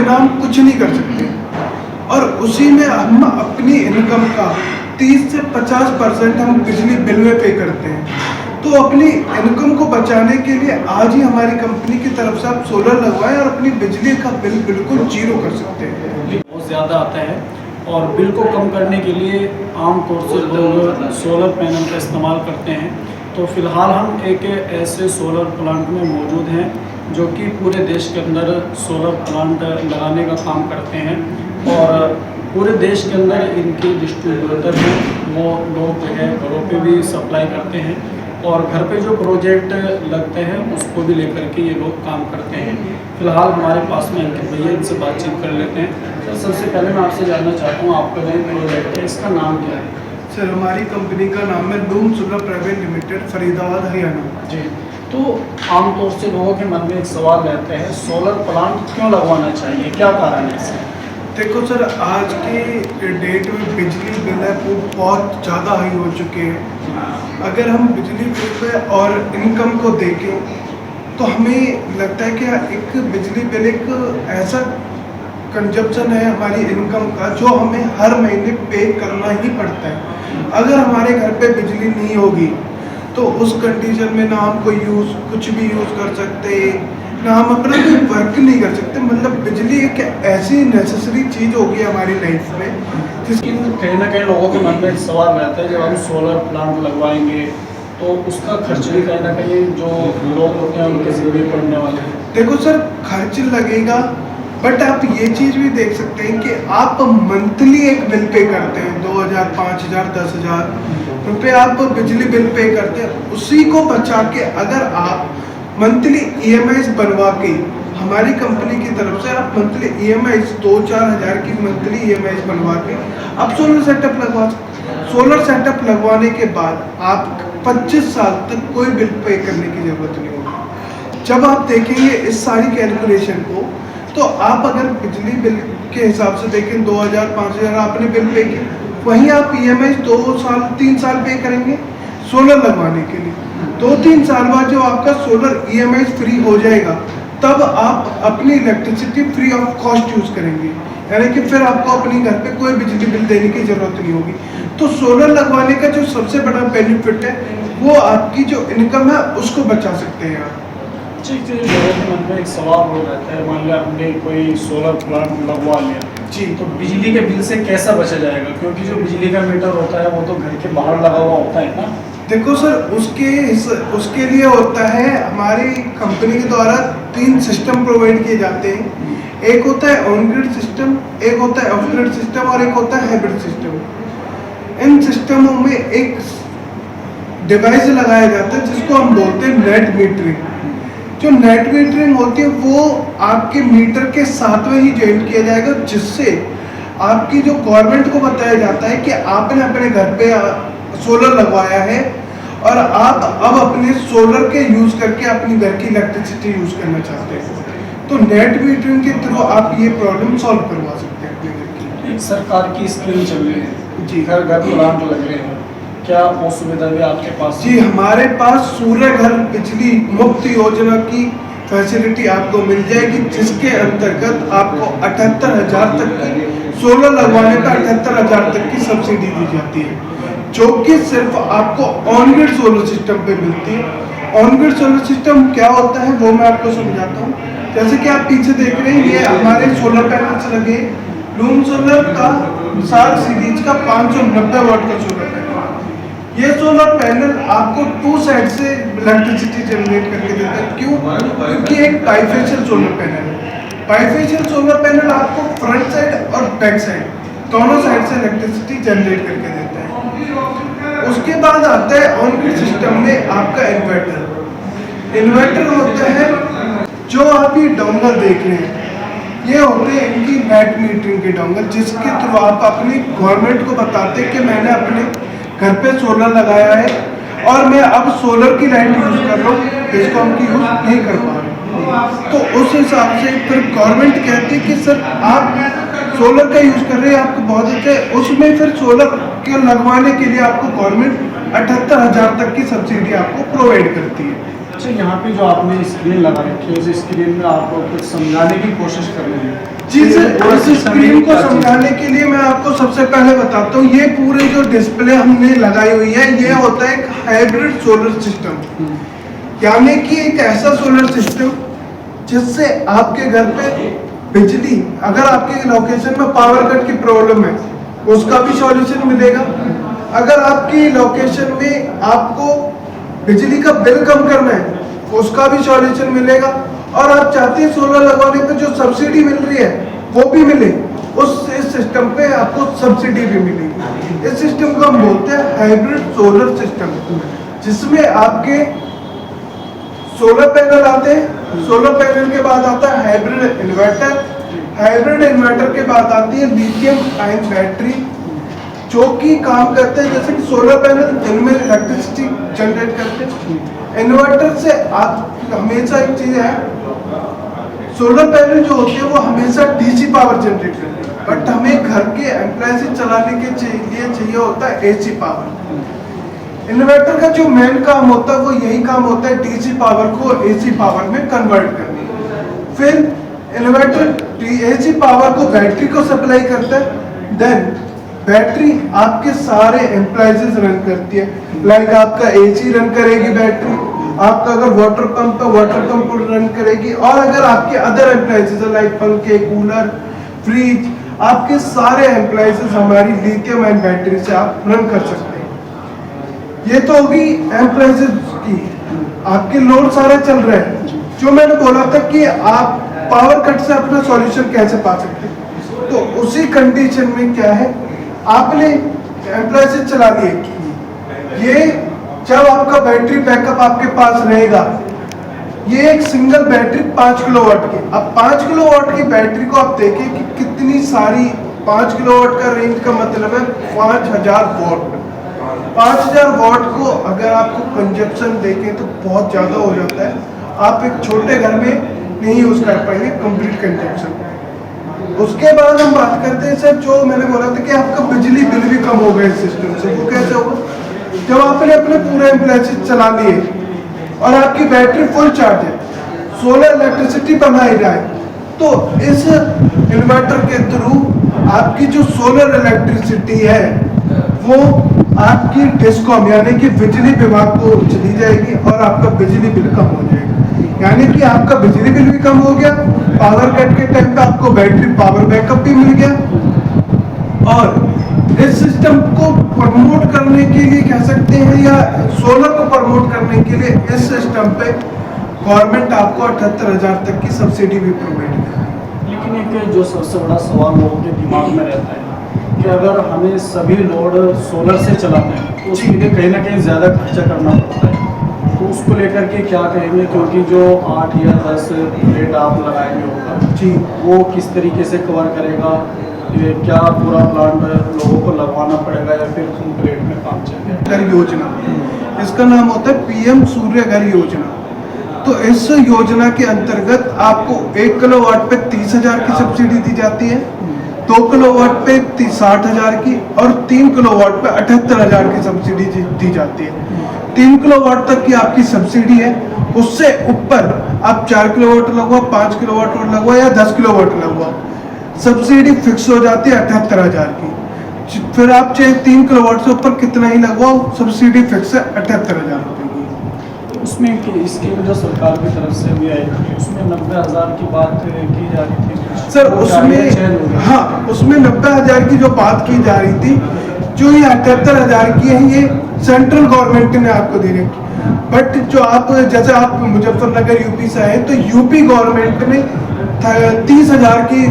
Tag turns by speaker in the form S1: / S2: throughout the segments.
S1: बिना हम कुछ नहीं कर सकते। और उसी में हम अपनी इनकम का 30 से 50% हम बिजली बिल में पे करते हैं। तो अपनी इनकम को बचाने के लिए आज ही हमारी कंपनी की तरफ से आप सोलर लगवाएं और अपनी बिजली का बिल बिल्कुल जीरो कर सकते हैं।
S2: बहुत ज़्यादा आता है और बिल को कम करने के लिए आमतौर से लोग सोलर पैनल का इस्तेमाल करते हैं। तो फ़िलहाल हम एक ऐसे सोलर प्लांट में मौजूद हैं जो कि पूरे देश के अंदर सोलर प्लांट लगाने का काम करते हैं और पूरे देश के अंदर इनके डिस्ट्रीब्यूटर हैं, वो लोग जो है घरों पे भी सप्लाई करते हैं और घर पे जो प्रोजेक्ट लगते हैं उसको भी लेकर के ये लोग काम करते हैं। फ़िलहाल हमारे पास में अंकित भैया, इनसे बातचीत कर लेते हैं। तो सबसे पहले मैं आपसे जानना चाहता हूँ, आपका जो प्रोजेक्ट है इसका नाम क्या है?
S1: सर, हमारी कंपनी का नाम है Loom Solar private limited, Faridabad, Haryana.
S2: जी, तो आमतौर से लोगों के मन में एक सवाल रहता है, सोलर प्लांट क्यों लगवाना चाहिए, क्या कारण है इसका?
S1: देखो सर, आज के डेट में बिजली बिल है वो बहुत ज़्यादा हाई हो चुके हैं। अगर हम बिजली बिल पे और इनकम को देखें तो हमें लगता है कि एक बिजली बिल एक ऐसा कंजप्शन है हमारी इनकम का जो हमें हर महीने पे करना ही पड़ता है। अगर हमारे घर पे बिजली नहीं होगी तो उस कंडीशन में ना हम कोई कुछ भी यूज़ कर सकते, ना हम अपना कोई वर्क नहीं कर सकते। मतलब बिजली एक ऐसी नेसेसरी चीज़ होगी हमारी लाइफ में जिसकी
S2: कहीं ना कहीं लोगों के मन में एक सवाल रहता है, जब हम सोलर प्लांट लगवाएंगे तो उसका खर्च भी कहीं ना कहीं जो लोग होते हैं उनके सिर भी पड़ने वाले हैं।
S1: देखो सर, खर्च लगेगा, बट आप ये चीज़ भी देख सकते हैं कि आप मंथली एक बिल पे करते हैं 2000, 5000, 10,000 रुपये आप बिजली बिल पे करते हैं। उसी को बचा के अगर आप मंथली EMIs बनवा के, हमारी कंपनी की तरफ से आप मंथली EMIs 2-4 हज़ार की मंथली EMIs बनवा के आप सोलर सेटअप लगवा सकते। सोलर सेटअप लगवाने के बाद आप 25 साल तक कोई बिल पे करने की ज़रूरत नहीं होगी। जब आप देखेंगे इस सारी कैलकुलेशन को तो आप अगर बिजली बिल के हिसाब से देखें 2000, 5000 आपने बिल पे किया, वहीं आप EMI 2 साल 3 साल पे करेंगे सोलर लगवाने के लिए। 2-3 साल बाद जो आपका सोलर EMI फ्री हो जाएगा तब आप अपनी electricity free of cost use करेंगे, यानी कि फिर आपको अपने घर पे कोई बिजली बिल देने की ज़रूरत नहीं होगी। तो सोलर लगवाने का जो सबसे बड़ा बेनिफिट है वो आपकी जो इनकम है उसको बचा सकते हैं आप।
S2: ठीक है, लोगों के मन में एक सवाल हो रहता है, मान लिया हमने कोई सोलर प्लांट लगवा लिया
S1: जी,
S2: तो बिजली के बिल से कैसा बचा जाएगा, क्योंकि जो बिजली का मीटर होता है वो तो घर के बाहर लगा हुआ होता है ना।
S1: देखो सर, उसके लिए होता है हमारी कंपनी के द्वारा 3 सिस्टम प्रोवाइड किए जाते हैं। एक होता है ऑन ग्रिड सिस्टम, एक होता है ऑफ ग्रिड सिस्टम और एक होता है हाइब्रिड सिस्टम। इन सिस्टमों में एक डिवाइस लगाया जाता है जिसको हम बोलते हैं नेट मीटरिंग। जो नेट मीटरिंग होती है वो आपके मीटर के साथ में ही ज्वाइन किया जाएगा, जिससे आपकी जो गवर्नमेंट को बताया जाता है कि आपने अपने घर पे सोलर लगवाया है और आप अब अपने सोलर के यूज़ करके अपनी घर की इलेक्ट्रिसिटी यूज़ करना चाहते हैं। तो नेट मीटरिंग के थ्रू आप ये प्रॉब्लम सॉल्व करवा सकते हैं अपने घर की।
S2: एक सरकार की स्कीम चल रही है
S1: जी,
S2: घर घर प्लांट लग रहे हैं, क्या वो सुविधा भी आपके पास?
S1: जी, हमारे पास सूर्य घर बिजली मुफ्त योजना की फैसिलिटी आपको मिल जाएगी, जिसके अंतर्गत आपको 78,000 तक की सोलर लगवाने पर 78,000 तक की सब्सिडी दी जाती है, जो कि सिर्फ आपको ऑन ग्रिड सोलर सिस्टम पे मिलती है। ऑन ग्रिड सोलर सिस्टम क्या होता है वो मैं आपको समझाता हूँ। जैसे कि आप पीछे देख रहे हैं, ये हमारे सोलर पैनल्स लगे लूम सोलर का 7 सीरीज का 590 वाट का सोलर पैनल। ये सोलर पैनल आपको 2 साइड से इलेक्ट्रिसिटी जनरेट करके देता है। क्यों? क्योंकि एक बाइफेशियल सोलर पैनल है। बाइफेशियल सोलर पैनल आपको फ्रंट साइड और बैक साइड दोनों साइड से इलेक्ट्रिसिटी जनरेट करके देता है। उसके बाद आता है ऑन ग्रिड सिस्टम में आपका इन्वर्टर। इन्वर्टर होता है जो आप ये डोंगल देख रहे हैं, ये होते हैं इनकी नेट मीटरिंग के डोंगल, जिसके थ्रू आप अपनी गवर्नमेंट को बताते हैं कि मैंने अपने घर पे सोलर लगाया है और मैं अब सोलर की लाइट यूज़ कर रहा हूँ, इसको हम की यूज़ नहीं कर पा रहे। तो उस हिसाब से फिर गवर्नमेंट कहती है कि सर आप सोलर का यूज़ कर रहे हैं, आपको बहुत अच्छा है। उसमें फिर सोलर के लगवाने के लिए आपको गवर्नमेंट 78,000 तक की सब्सिडी आपको प्रोवाइड करती है।
S2: अच्छा, यहाँ पे जो आपने स्क्रीन लगा रखी है, उस स्क्रीन में आपको कुछ समझाने की कोशिश कर रहे हैं।
S1: जी सर, इस स्क्रीन को समझाने के लिए मैं आपको सबसे पहले बताता हूँ, ये पूरे जो डिस्प्ले हमने लगाई हुई है, ये होता है एक हाइब्रिड सोलर सिस्टम, यानी कि एक ऐसा सोलर सिस्टम जिससे आपके घर पे बिजली, अगर आपके लोकेशन में पावर कट की प्रॉब्लम है उसका भी सॉल्यूशन मिलेगा। अगर आपकी लोकेशन में आपको बिजली का बिल कम करना है उसका भी सॉल्यूशन मिलेगा। और आप चाहते हैं सोलर लगवाने पे जो सब्सिडी मिल रही है वो भी मिले, इस सिस्टम पे आपको सब्सिडी भी मिलेगी। इस सिस्टम को हम बोलते हैं हाइब्रिड सोलर सिस्टम, जिसमें आपके सोलर पैनल आते हैं, सोलर पैनल के बाद आता है हाइब्रिड इन्वर्टर, हाइब्रिड इन्वर्टर के बाद आती है लिथियम आयन बैटरी, जो कि काम करते हैं जैसे कि सोलर पैनल इनमें इलेक्ट्रिसिटी जनरेट करते हैं। इन्वर्टर से आप हमेशा एक चीज है, सोलर पैनल जो होते हैं वो हमेशा डीसी पावर जनरेट करते हैं, बट हमें घर के एप्लायंसेस चलाने के लिए चाहिए होता है एसी पावर। इन्वर्टर का जो मेन काम होता है वो यही काम होता है डीसी पावर को एसी पावर में कन्वर्ट करना। फिर इन्वर्टर एसी पावर को बैटरी को सप्लाई करता है, देन बैटरी आपके सारे एप्लायंसेस रन करती है, लाइक आपका एसी रन करेगी बैटरी, आपका अगर वाटर पंप है वाटर पंप रन करेगी, और अगर आपके अदर एप्लायंसेस लाइक पंखे, कूलर, फ्रिज, आपके सारे एप्लायंसेस हमारी लिथियम आयन बैटरी से आप रन कर सकते हैं। ये तो होगी एप्लायंसेस की, आपके लोड सारे चल रहे हैं। जो मैंने बोला था कि आप पावर कट से अपना सॉल्यूशन कैसे पा सकते हैं, तो उसी कंडीशन में क्या है, आपने एप्लायंसेस चला लिए, ये जब आपका बैटरी बैकअप आपके पास रहेगा, ये एक सिंगल बैटरी 5 किलोवाट की, अब 5 किलोवाट की बैटरी को आप देखें कि कितनी सारी, 5 किलोवाट का रेंज का मतलब है 5000 वॉट। 5000 वॉट को अगर आपको कंजप्शन देखें तो बहुत ज़्यादा हो जाता है, आप एक छोटे घर में नहीं यूज़ कर पाएंगे कंप्लीट कंजप्शन। उसके बाद हम बात करते हैं सर, जो मैंने बोला था कि आपका बिजली बिल भी कम होगा इस सिस्टम से। वो कैसे होगा, जब आपने अपने पूरे एप्लायंसेस चला लिए और आपकी बैटरी फुल चार्ज है, सोलर इलेक्ट्रिसिटी बना ही रहा है, तो इस इन्वर्टर के थ्रू आपकी जो सोलर इलेक्ट्रिसिटी है वो आपकी डिस्कॉम यानी कि बिजली विभाग को चली जाएगी और आपका बिजली बिल कम हो जाएगा। यानी कि आपका बिजली बिल भी कम हो गया, पावर कट के टाइम पे आपको बैटरी पावर बैकअप भी मिल गया। और इस सिस्टम को प्रमोट करने के लिए कह सकते हैं, या सोलर को प्रमोट करने के लिए इस सिस्टम पे गवर्नमेंट आपको 78,000 तक की सब्सिडी भी प्रोवाइड करेगी।
S2: लेकिन एक जो सबसे बड़ा सवाल लोगों के दिमाग में रहता है कि अगर हमें सभी लोड सोलर से चलाते हैं तो उसके लिए कहीं ना कहीं ज़्यादा खर्चा करना पड़ता है, तो उसको लेकर के क्या कहेंगे, क्योंकि जो 8 या 10 प्लेट आप लगाएंगे होगा
S1: जी,
S2: वो किस तरीके से कवर करेगा, ये क्या पूरा प्लांट लोगों को लगवाना पड़ेगा या फिर कम प्लेट में काम चलेगा?
S1: घर योजना, इसका नाम होता है पीएम सूर्य घर योजना। तो इस योजना के अंतर्गत आपको 1 किलोवाट पे 30,000 की सब्सिडी दी जाती है, 2 किलोवाट पे 60,000 की, और 3 किलोवाट पे 78,000 की सब्सिडी दी जाती है। 3 किलोवाट तक की आपकी सब्सिडी है, उससे ऊपर आप 4 किलोवाट लगवाओ, 5 किलोवाट लगवाओ या 10 किलोवाट लगवाओ, सब्सिडी फिक्स हो जाती है 78,000 की। फिर आप चाहे 3 किलोवाट से ऊपर कितना ही लगवाओ, सब्सिडी फिक्स है 78,000 रुपये की।
S2: उसमें स्कीम जो सरकार की तरफ से भी आई थी उसमें 90,000 की बात की जा रही थी
S1: सर, उसमें हाँ, उसमें 90,000 की जो बात की जा रही थी, जो ये 78,000 की है, ये सेंट्रल गवर्नमेंट ने आपको दे रखी। बट जो आप, जैसे आप मुजफ्फरनगर यूपी से आए, तो यूपी गवर्नमेंट ने 30,000 की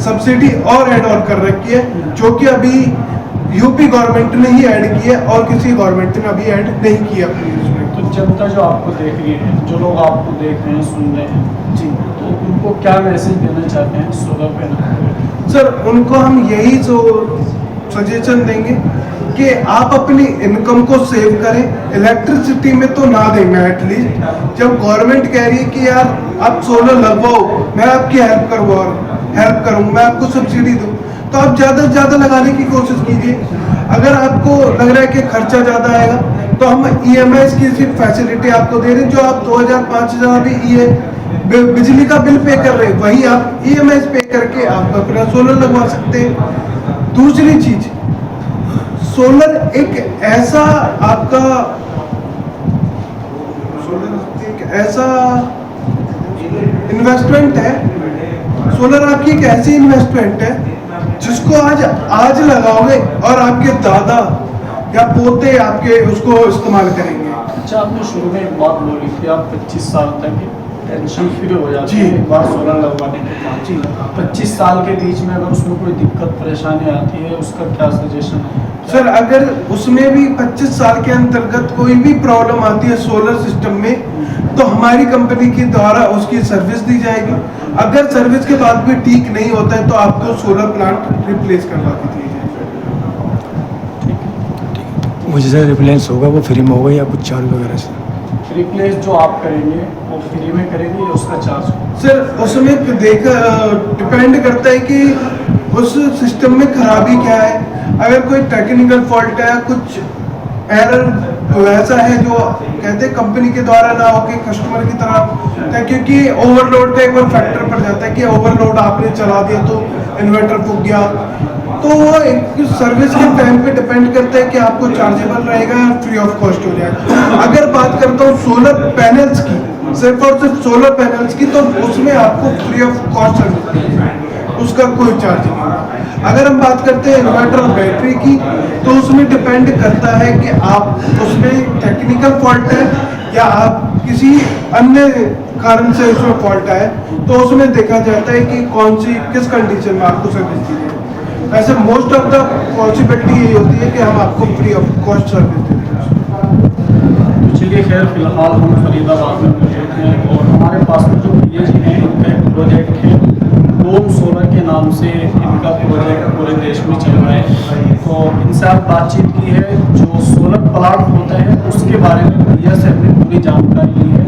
S1: सब्सिडी और ऐड ऑन कर रखी है, जो कि अभी यूपी गवर्नमेंट ने ही ऐड की है और किसी गवर्नमेंट ने अभी ऐड नहीं किया अपनी उसमें।
S2: तो जनता जो आपको देख रही है, जो लोग आपको देख रहे हैं, सुन रहे हैं जी, तो उनको क्या मैसेज देना चाहते हैं सोलर पैनल?
S1: सर, उनको हम यही सजेशन देंगे कि आप अपनी इनकम को सेव करें, इलेक्ट्रिसिटी में तो ना दें। मैं एटलीस्ट जब गवर्नमेंट कह रही है कि यार आप सोलर लगवाओ, मैं आपकी हेल्प करूँ, मैं आपको सब्सिडी दूँ, तो आप ज़्यादा से ज़्यादा लगाने की कोशिश कीजिए। अगर आपको लग रहा है कि खर्चा ज़्यादा आएगा तो हम EMI की सिर्फ फैसिलिटी आपको दे रहे हैं। जो आप 2000-5000 अभी बिजली का बिल पे कर रहे हैं, वही आप EMI पे करके आप अपना सोलर लगवा सकते हैं। दूसरी चीज, सोलर एक ऐसा आपका इन्वेस्टमेंट है, सोलर आपकी एक ऐसी इन्वेस्टमेंट है जिसको आज लगाओगे और आपके दादा या पोते आपके उसको इस्तेमाल करेंगे।
S2: अच्छा, आपने शुरू में एक बात बोली थी, आप 25 साल तक टेंशन फ्री हो जाती
S1: जी।
S2: है एक बार सोलर लगवाने के बाद।
S1: जी।
S2: 25 साल के बीच में अगर उसमें कोई दिक्कत परेशानी आती है, उसका क्या सजेशन है?
S1: सर, अगर उसमें भी 25 साल के अंतर्गत कोई भी प्रॉब्लम आती है सोलर सिस्टम में, तो हमारी कंपनी के द्वारा उसकी सर्विस दी जाएगी। अगर सर्विस के बाद भी ठीक नहीं होता है तो आपको सोलर प्लांट रिप्लेस करवा दी जाएगी।
S3: वो जैसे रिप्लेस होगा वो फ्री में होगा या कुछ चार्ज वगैरह से?
S2: रिप्लेस जो आप करेंगे वो फ्री में करेंगे या उसका चार्ज?
S1: सर, उसमें डिपेंड करता है कि उस सिस्टम में खराबी क्या है। अगर कोई टेक्निकल फॉल्ट है, कुछ एरर वैसा है जो कहते हैं कंपनी के द्वारा ना होके कस्टमर की तरफ, क्योंकि ओवरलोड का एक बार फैक्टर पड़ जाता है कि ओवरलोड आपने चला दिया तो इन्वर्टर फूक गया। तो वो एक सर्विस के टाइम पे डिपेंड करता है कि आपको चार्जेबल रहेगा या फ्री ऑफ कॉस्ट हो जाएगा। अगर बात करता हूँ सोलर पैनल्स की, सिर्फ और सिर्फ सोलर पैनल्स की, तो उसमें आपको फ्री ऑफ कॉस्ट सर्विस, उसका कोई चार्ज नहीं होगा। अगर हम बात करते हैं इन्वर्टर और बैटरी की, तो उसमें डिपेंड करता है कि आप उसमें टेक्निकल फॉल्ट है या आप किसी अन्य कारण से उसमें फॉल्ट है, तो उसमें देखा जाता है कि किस कंडीशन में आपको सर्विस दी जाए। वैसे मोस्ट ऑफ द पॉसिबिलिटी यही होती है कि हम आपको फ्री ऑफ कॉस्ट सर्विस देते हैं।
S2: तो चलिए, खैर फिलहाल हम फरीदाबाद में मौजूद हैं और हमारे पास में जो भैया जी हैं, इनका एक प्रोजेक्ट है डोम सोलर के नाम से। इनका प्रोजेक्ट पूरे देश में चल रहा है, तो इनसे आप बातचीत की है। जो सोलर प्लांट होता है उसके बारे में भैया से हमने पूरी जानकारी ली है,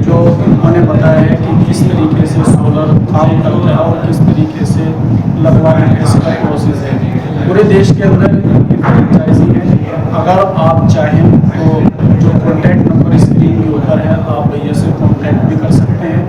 S2: जो उन्होंने बताया है कि किस तरीके से सोलर काम करता है और किस तरीके से लगवाने का इसका प्रोसेस है। पूरे देश के अंदर इनकी फ्रेंचाइजी है। अगर आप चाहें तो जो कॉन्टैक्ट नंबर स्क्रीन के ऊपर है, आप भैया से कॉन्टैक्ट भी कर सकते हैं।